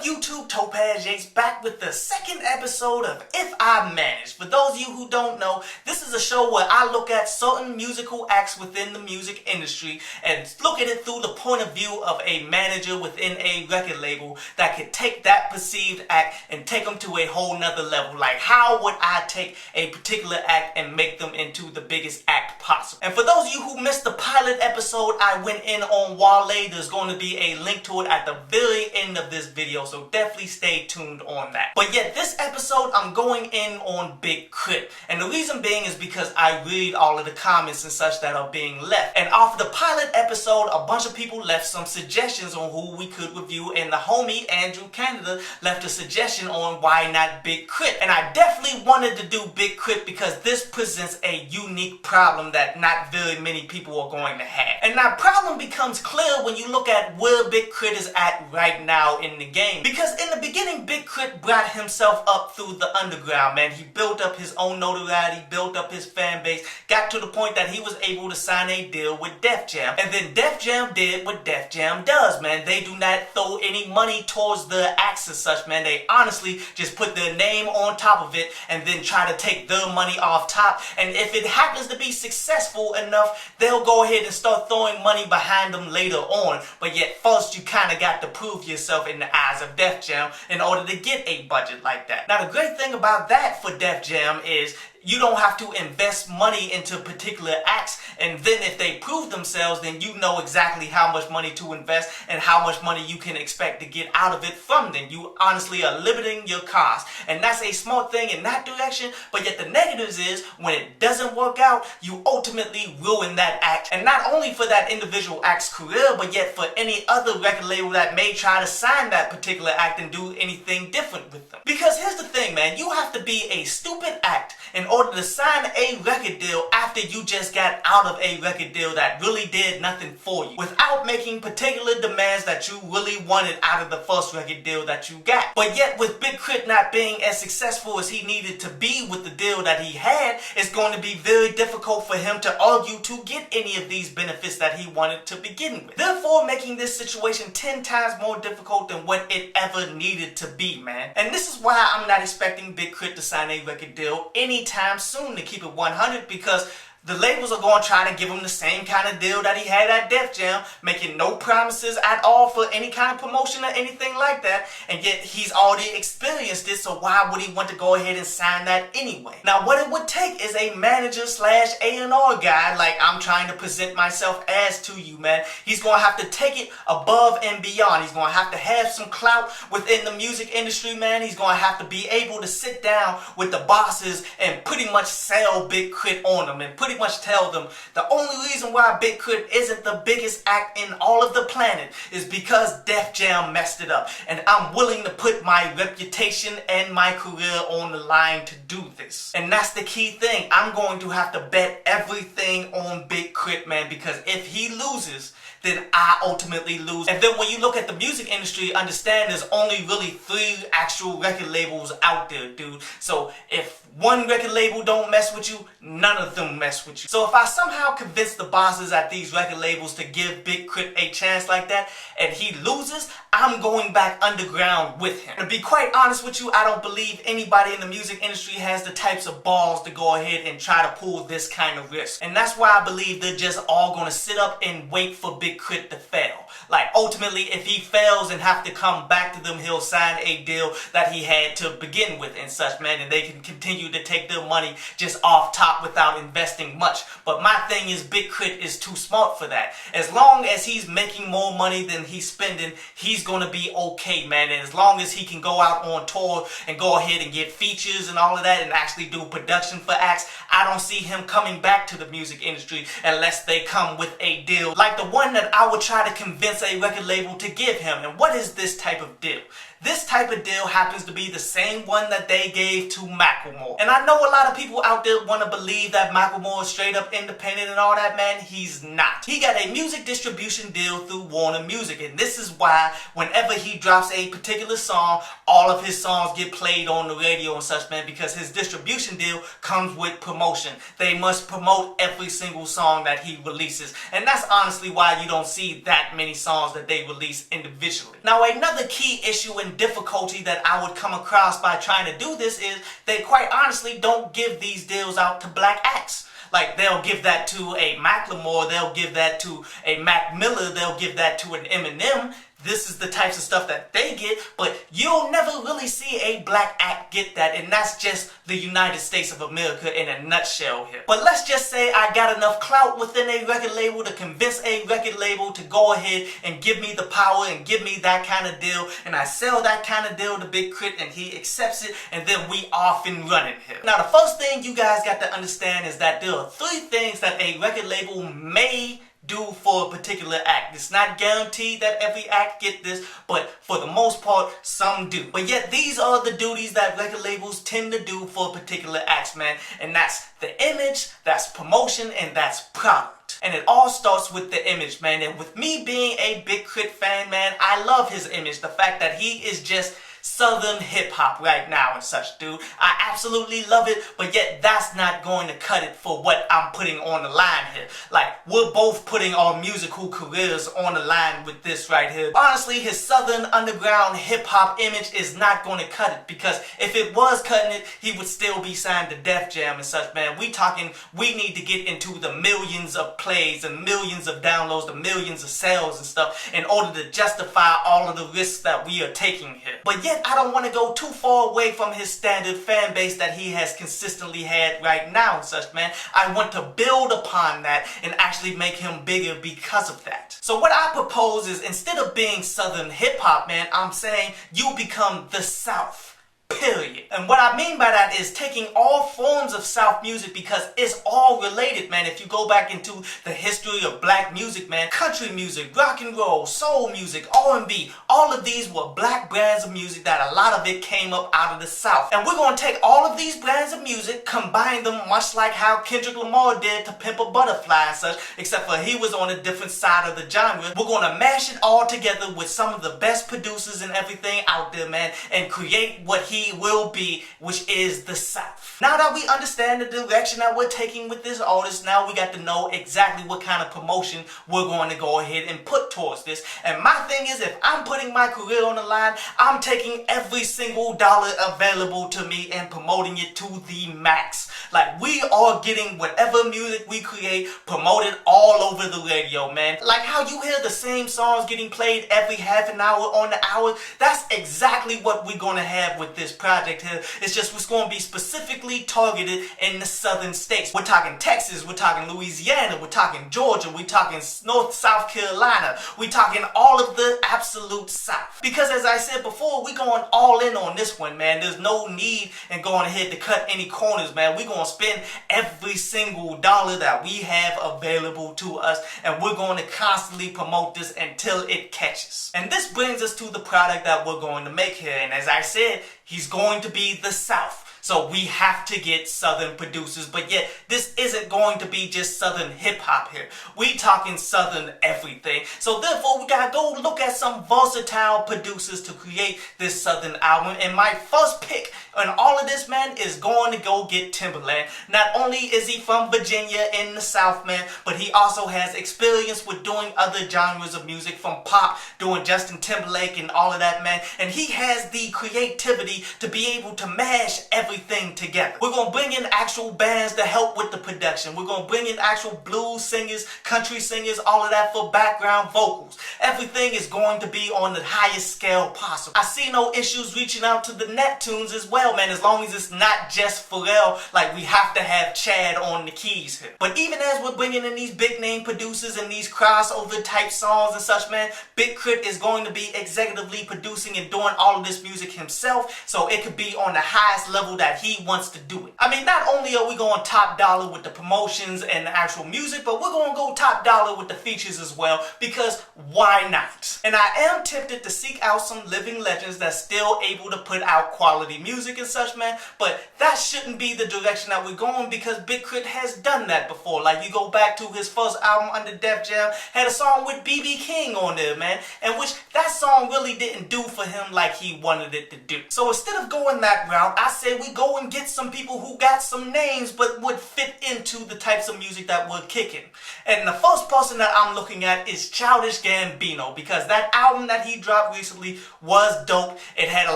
up, YouTube? Topaz Yates back with the second episode of If I Manage. For those of you who don't know, this is a show where I look at certain musical acts within the music industry and look at it through the point of view of a manager within a record label that could take that perceived act and take them to a whole nother level. Like, how would I take a particular act and make them into the biggest act possible? And for those of you who missed the pilot episode, I went in on Wale. There's going to be a link to it at the very end of this video, so definitely stay tuned on that. But yet this episode I'm going in on Big K.R.I.T, and the reason being is because I read all of the comments and such that are being left, and off the pilot episode a bunch of people left some suggestions on who we could review, and the homie Andrew Canada left a suggestion on why not Big K.R.I.T, and I definitely wanted to do Big K.R.I.T because this presents a unique problem that not very many people are going to have. And that problem becomes clear when you look at where Big K.R.I.T is at right now in the game. Because in the beginning, Big K.R.I.T brought himself up through the underground, man. He built up his own notoriety, built up his fan base, got to the point that he was able to sign a deal with Def Jam. And then Def Jam did what Def Jam does, man. They do not throw any money towards the acts as such, man. They honestly just put their name on top of it and then try to take their money off top. And if it happens to be successful enough, they'll go ahead and start throwing money behind them later on. But yet first you kind of got to prove yourself in the eyes of Def Jam in order to get a budget like that. Now the great thing about that for Def Jam is you don't have to invest money into particular acts, and then if they prove themselves, then you know exactly how much money to invest and how much money you can expect to get out of it from them. You honestly are limiting your costs, and that's a smart thing in that direction. But yet the negatives is when it doesn't work out, you ultimately ruin that act, and not only for that individual act's career, but yet for any other record label that may try to sign that particular act and do anything different with them. Because here's the thing, man, you have to be a stupid act in order to sign a record deal after you just got out of a record deal that really did nothing for you, without making particular demands that you really wanted out of the first record deal that you got. But yet with Big K.R.I.T not being as successful as he needed to be with the deal that he had, it's going to be very difficult for him to argue to get any of these benefits that he wanted to begin with, therefore making this situation 10 times more difficult than what it ever needed to be, man. And this is why I'm not expecting Big K.R.I.T to sign a record deal anytime soon, to keep it 100, because the labels are going to try to give him the same kind of deal that he had at Def Jam, making no promises at all for any kind of promotion or anything like that, and yet he's already experienced it, so why would he want to go ahead and sign that anyway? Now what it would take is a manager slash A&R guy like I'm trying to present myself as to you, man. He's going to have to take it above and beyond. He's going to have some clout within the music industry, man. He's going to have to be able to sit down with the bosses and pretty much sell Big K.R.I.T on them and pretty much tell them the only reason why Big K.R.I.T isn't the biggest act in all of the planet is because Def Jam messed it up, and I'm willing to put my reputation and my career on the line to do this. And that's the key thing. I'm going to have to bet everything on Big K.R.I.T, man, because if he loses, then I ultimately lose. And then when you look at the music industry, understand there's only really 3 actual record labels out there, dude. So if one record label don't mess with you, none of them mess with you. So if I somehow convince the bosses at these record labels to give Big K.R.I.T a chance like that, and he loses, I'm going back underground with him. To be quite honest with you, I don't believe anybody in the music industry has the types of balls to go ahead and try to pull this kind of risk. And that's why I believe they're just all going to sit up and wait for Big K.R.I.T to fail. Like ultimately, if he fails and have to come back to them, he'll sign a deal that he had to begin with and such, man, and they can continue to take their money just off top without investing much. But my thing is, Big K.R.I.T is too smart for that. As long as he's making more money than he's spending, he's gonna be okay, man. And as long as he can go out on tour and go ahead and get features and all of that and actually do production for acts, I don't see him coming back to the music industry unless they come with a deal like the one that I would try to convince a record label to give him. And what is this type of deal? This type of deal happens to be the same one that they gave to Macklemore. And I know a lot of people out there want to believe that Macklemore is straight up independent and all that, man. He's not. He got a music distribution deal through Warner Music, and this is why whenever he drops a particular song, all of his songs get played on the radio and such, man, because his distribution deal comes with promotion. They must promote every single song that he releases, and that's honestly why you don't see that many songs that they release individually. Now, another key issue in same difficulty that I would come across by trying to do this is they quite honestly don't give these deals out to black acts. Like, they'll give that to a Macklemore, they'll give that to a Mac Miller, they'll give that to an Eminem. This is the types of stuff that they get, but you'll never really see a black act get that, and that's just the United States of America in a nutshell here. But let's just say I got enough clout within a record label to convince a record label to go ahead and give me the power and give me that kind of deal, and I sell that kind of deal to Big K.R.I.T. and he accepts it, and then we off and running here. Now, the first thing you guys got to understand is that there are 3 things that a record label may do for a particular act. It's not guaranteed that every act get this, but for the most part, some do. But yet, these are the duties that record labels tend to do for particular acts, man. And that's the image, that's promotion, and that's product. And it all starts with the image, man. And with me being a Big K.R.I.T. fan, man, I love his image. The fact that he is just Southern hip-hop right now and such, dude. I absolutely love it, but yet that's not going to cut it for what I'm putting on the line here. Like, we're both putting our musical careers on the line with this right here. Honestly, his Southern underground hip-hop image is not going to cut it, because if it was cutting it, he would still be signed to Def Jam and such, man. We need to get into the millions of plays and millions of downloads, the millions of sales and stuff in order to justify all of the risks that we are taking here. But yet, I don't want to go too far away from his standard fan base that he has consistently had right now and such, man. I want to build upon that and actually make him bigger because of that. So what I propose is, instead of being Southern hip-hop, man, I'm saying you become the South. Period. And what I mean by that is taking all forms of South music, because it's all related, man. If you go back into the history of black music, man, country music, rock and roll, soul music, R&B, all of these were black brands of music that a lot of it came up out of the South. And we're going to take all of these brands of music, combine them much like how Kendrick Lamar did to Pimp a Butterfly and such, except for he was on a different side of the genre. We're going to mash it all together with some of the best producers and everything out there, man, and create what he will be, which is the South. Now that we understand the direction that we're taking with this artist, now we got to know exactly what kind of promotion we're going to go ahead and put towards this. And my thing is, if I'm putting my career on the line, I'm taking every single dollar available to me and promoting it to the max. Like, we are getting whatever music we create promoted all over the radio, man. Like how you hear the same songs getting played every half an hour on the hour, that's exactly what we're going to have with this project here. It's just it's going to be specifically targeted in the southern states. We're talking Texas, we're talking Louisiana, we're talking Georgia, we're talking South Carolina, we're talking all of the absolute South. Because as I said before, we're going all in on this one, man. There's no need in going ahead to cut any corners, man. We're going to spend every single dollar that we have available to us, and we're going to constantly promote this until it catches. And this brings us to the product that we're going to make here. And as I said, he's going to be the South. So we have to get Southern producers, but yet this isn't going to be just Southern hip hop here. We talking Southern everything. So therefore we gotta go look at some versatile producers to create this Southern album. And my first pick in all of this, man, is going to go get Timbaland. Not only is he from Virginia in the South, man, but he also has experience with doing other genres of music, from pop, doing Justin Timberlake and all of that, man. And he has the creativity to be able to mash everything together. We're going to bring in actual bands to help with the production. We're going to bring in actual blues singers, country singers, all of that for background vocals. Everything is going to be on the highest scale possible. I see no issues reaching out to the Neptunes as well, man, as long as it's not just Pharrell. Like, we have to have Chad on the keys here. But even as we're bringing in these big name producers and these crossover type songs and such, man, Big K.R.I.T. is going to be executively producing and doing all of this music himself, so it could be on the highest level that he wants to do it. I mean, not only are we going top dollar with the promotions and the actual music, but we're going to go top dollar with the features as well, because why not? And I am tempted to seek out some living legends that's still able to put out quality music and such, man, but that shouldn't be the direction that we're going, because Big K.R.I.T. has done that before. Like, you go back to his first album under Def Jam, had a song with B.B. King on there, man, and which that song really didn't do for him like he wanted it to do. So instead of going that route, I say we go and get some people who got some names but would fit into the types of music that we're kicking. And the first person that I'm looking at is Childish Gambino, because that album that he dropped recently was dope. It had a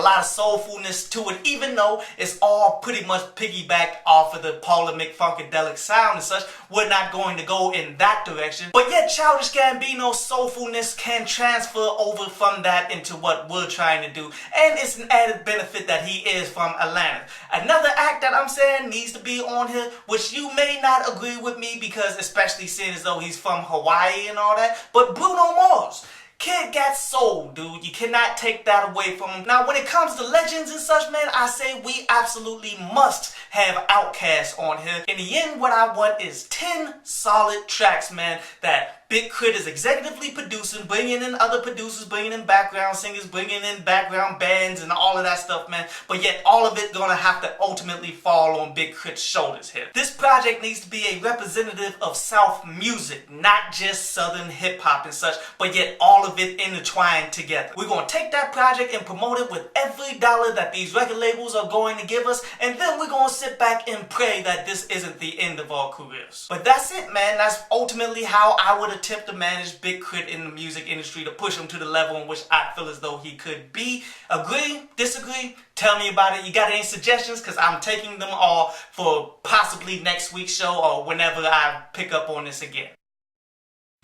lot of soulfulness to it, even though it's all pretty much piggybacked off of the Parliament Funkadelic sound and such. We're not going to go in that direction. But yet Childish Gambino's soulfulness can transfer over from that into what we're trying to do. And it's an added benefit that he is from Atlanta. Another act that I'm saying needs to be on here, which you may not agree with me, because especially seeing as though he's from Hawaii and all that, but Bruno Mars. Kid got soul, dude. You cannot take that away from him. Now, when it comes to legends and such, man, I say we absolutely must have Outkast on here. In the end, what I want is 10 solid tracks, man, that Big K.R.I.T is executively producing, bringing in other producers, bringing in background singers, bringing in background bands and all of that stuff, man. But yet all of it gonna have to ultimately fall on Big K.R.I.T's shoulders here. This project needs to be a representative of South music, not just Southern hip hop and such, but yet all of it intertwined together. We're gonna take that project and promote it with every dollar that these record labels are going to give us, and then we're gonna sit back and pray that this isn't the end of our careers. But that's it, man. That's ultimately how I would attempt to manage Big K.R.I.T in the music industry, to push him to the level in which I feel as though he could be. Agree? Disagree? Tell me about it. You got any suggestions? Because I'm taking them all for possibly next week's show or whenever I pick up on this again.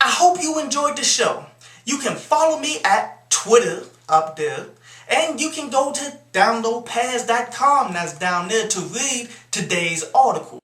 I hope you enjoyed the show. You can follow me at Twitter up there, and you can go to downloadpads.com, that's down there, to read today's article.